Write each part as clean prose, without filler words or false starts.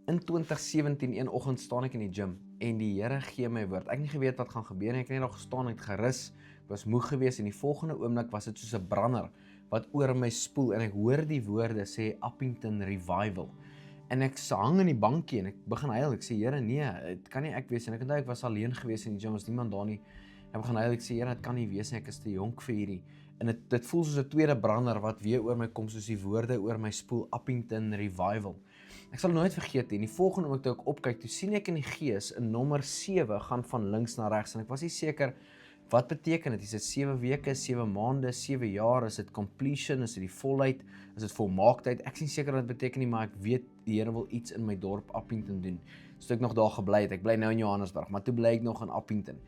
In 2017 een oggend staan ek in die gym en die Here gee my woord. Ek het nie geweet wat gaan gebeur nie. Ek het net nog gestaan, ek het gerus. Ek was moeg geweest en die volgende oomblik was dit soos 'n brander wat oor my spoel en ek hoor die woorde sê Appington Revival. En ek hang in die bankie en ek begin huil. Ek sê Here, nee, dit kan nie ek wees nie. En ek onthou ek was alleen geweest in die gym, was niemand daar nie. Ek begin huil. Ek sê Here, dit kan nie wees nie. Ek is te jonk vir hierdie. En dit voel soos 'n tweede brander wat weer oor my kom, soos die woorde oor my spoel Appington Revival. Ek sal nooit vergeet nie, die volgende oomblik toe ek opkyk, toe sien ek in die gees 'n nommer 7 gaan van links na regs en ek was nie seker wat beteken dit. Is dit 7 weke, 7 maande, 7 jaar, is dit completion, is dit die volheid, is dit volmaaktheid? Ek is nie seker wat dit beteken nie, maar ek weet die Here wil iets in my dorp Appington doen. So ek nog daar gebly het. Ek bly nou in Johannesburg, maar toe bly ek nog in Appington.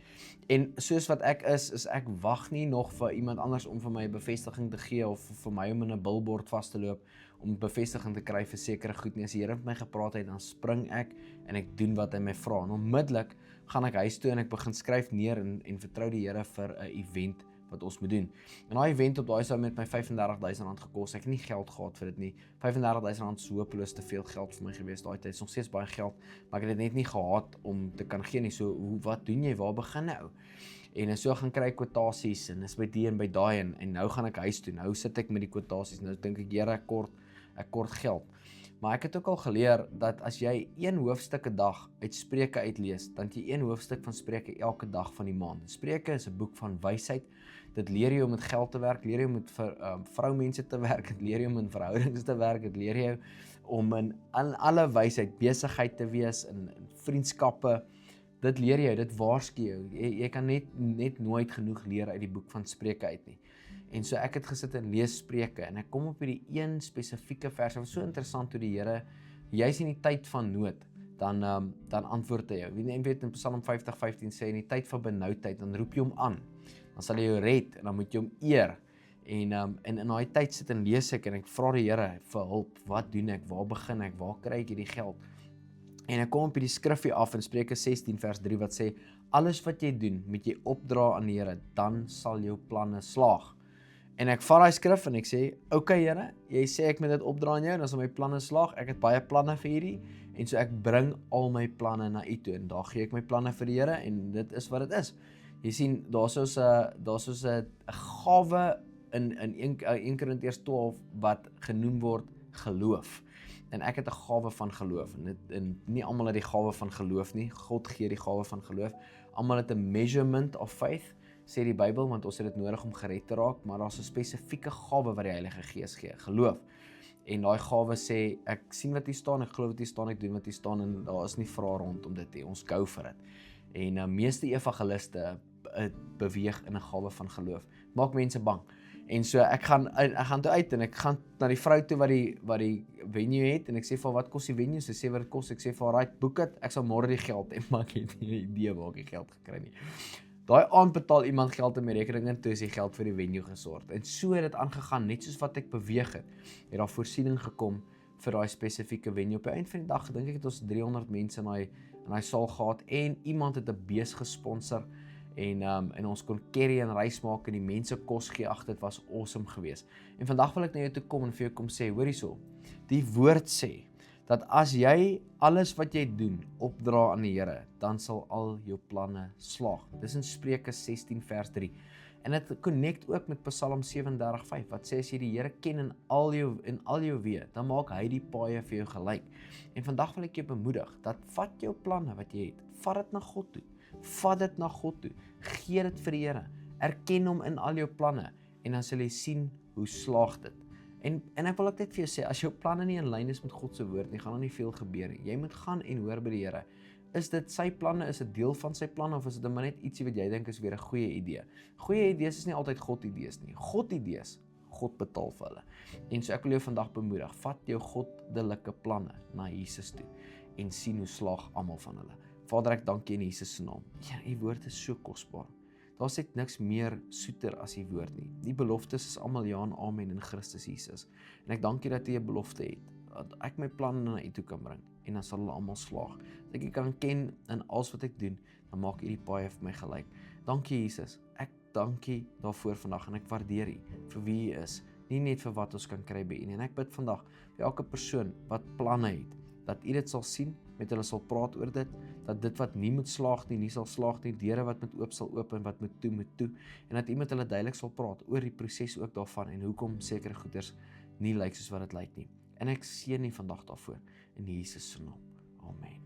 En soos wat ek is ek wag nie nog vir iemand anders om vir my 'n bevestiging te gee of vir my om in 'n billboard vas te loop om bevestiging te kry vir sekere goed nie. As die Here met my gepraat het, dan spring ek en ek doen wat hy my vra. En onmiddellik gaan ek huis toe en ek begin skryf neer en vertrou die Here vir 'n event wat ons moet doen. En daai event op daai sou met my R35,000 gekos. Ek het nie geld gehad vir dit nie. R35,000 is hopeloos te veel geld vir my gewees daai tyd. Is nog steeds baie geld, maar ek het dit net nie gehad om te kan gee nie. So, wat doen jy? Waar begin nou? En so gaan kry kwotasies en is by die en by daai en nou gaan ek huis toe. Nou sit ek met die kwotasies. Nou dink ek Here, ek kort geld. Maar ek het ook al geleer dat as jy een hoofstuk 'n dag uit Spreuke uitlees, dan jy een hoofstuk van Spreuke elke dag van die maand. Spreuke is 'n boek van wysheid. Dit leer jou om met geld te werk, leer jou om met vroumense te werk, dit leer jou om in verhoudings te werk, dit leer jou om in alle wysheid besigheid te wees, in vriendskappe. Dit leer jou, dit waarsku jou. Jy kan net nooit genoeg leer uit die boek van Spreuke uit nie. En so ek het gesit en lees Spreuke en ek kom op hierdie een spesifieke vers. Dit was so interessant hoe die Here, jy's in die tyd van nood, dan antwoord hy jou. Wie weet in Psalm 50:15 sê in die tyd van benoudheid, dan roep jy hom aan. Dan sal hy jou red en dan moet jy hom eer. En in daai tyd sit en lees ek en ek vra die Here vir hulp. Wat doen ek? Waar begin ek? Waar kry ek hierdie geld? En ek kom op hierdie skrifgie af in Spreuke 16 vers 3 wat sê, alles wat jy doen, moet jy opdra aan die Here, dan sal jou planne slaag. En ek vat daai skrif en ek sê, okay Here, jy sê ek moet dit opdra aan jou, dan sal my planne slaag. Ek het baie planne vir hierdie, en so ek bring al my planne na U toe, en daar gee ek my planne vir die Here, en dit is wat dit is. Jy sien, daar's soos 'n gawe in 1 Korintiërs 12 wat genoem word geloof. En ek het 'n gawe van geloof, en nie almal het die gawe van geloof nie. God gee die gawe van geloof. Almal het 'n measurement of faith, sê die Bybel, want ons het dit nodig om gered te raak, maar daar's 'n spesifieke gawe wat die Heilige Gees gee, geloof. En daai gawe sê, ek sien wat hier staan, ek glo wat hier staan, ek doen wat hier staan, en daar is nie vrae rondom dit nie, ons go vir dit. En meeste evangeliste beweeg in 'n gawe van geloof. Maak mense bang. En so ek gaan toe uit en ek gaan na die vrou toe wat die venue het en ek sê vir wat kos die venue? Sy sê wat dit kos. Ek sê vir haar, right, boek dit. Ek sal môre die geld hê, maar ek het nie 'n idee waar ek die geld gekry nie. Daai aand betaal iemand geld in my rekening en toe is die geld vir die venue gesort. En so het dit aangegaan, net soos wat ek beweeg het. Het daar voorsiening gekom vir daai spesifieke venue. Op die eind van die dag dink ek het ons 300 mense in daai saal gehad en iemand het 'n bees gesponsor. En ons kon curry en rys maak en die mense kos gee. Ag, dit was awesome geweest. En vandag wil ek na jou toe kom en vir jou kom sê, hoor hierso. Die woord sê dat as jy alles wat jy doen opdra aan die Here, dan sal al jou planne slaag. Dis in Spreuke 16 vers 3. En dit connect ook met Psalm 37:5 wat sê as jy die Here ken in al jou weë, dan maak hy die paaie vir jou gelyk. En vandag wil ek jou bemoedig dat vat jou planne wat jy het, vat dit na God toe. Vat dit na God toe. Gee dit vir die Here. Erken hom in al jou planne en dan sal jy sien hoe slaag dit. En ek wil ook net vir jou sê, as jou planne nie in lyn is met God se woord nie, gaan daar nie veel gebeur nie. Jy moet gaan en hoor by die Here. Is dit sy planne, is dit deel van sy planne of is dit maar net ietsie wat jy dink is weer 'n goeie idee? Goeie idees is nie altyd God idees nie. God idees, God betaal vir hulle. En so ek wil jou vandag bemoedig, vat jou goddelike planne na Jesus toe en sien hoe slaag almal van hulle. Vader, ek dank U in Jesus se naam. Ja, U woord is so kosbaar. Daar sit niks meer soeter as U woord nie. Die beloftes is almal ja en amen in Christus Jesus. En ek dank U dat U 'n belofte het, dat ek my planne na U toe kan bring en dan sal hulle almal slaag. Dat ek U kan ken in alles wat ek doen, dan maak U die paaie vir my gelyk. Dankie Jesus. Ek dank U daarvoor vandag en ek waardeer U vir wie U is, nie net vir wat ons kan kry by U nie. En ek bid vandag vir elke persoon wat planne het, dat U dit sal sien, met hulle sal praat oor dit, dat dit wat nie moet slaag nie sal slaag nie, deure wat moet oop sal oop en wat moet toe, en dat U met hulle duidelik sal praat oor die proses ook daarvan en hoekom sekere goeders nie lyk soos wat dit lyk nie. En ek seën U vandag daarvoor in Jesus se naam. Amen.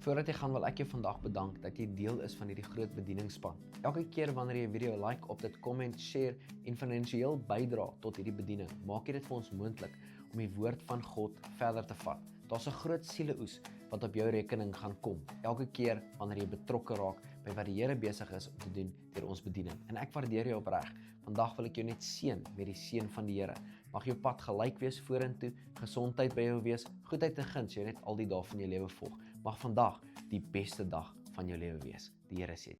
Voordat jy gaan, wil ek jou vandag bedank dat jy deel is van hierdie groot bedieningsspan. Elke keer wanneer jy 'n video like, op dit comment, share en finansiëel bydra tot hierdie bediening, maak jy dit vir ons moontlik om die woord van God verder te vat. Daar's 'n groot sieleoes wat op jou rekening gaan kom, elke keer wanneer jy betrokke raak by wat die Here besig is om te doen deur ons bediening. En ek waardeer jou opreg. Vandag wil ek jou net seën met die seën van die Here. Mag jou pad gelyk wees vorentoe, gesondheid by jou wees, goedheid en guns jy net al die dae van jou lewe volg. Mag vandag die beste dag van jou lewe wees. Die Here seën.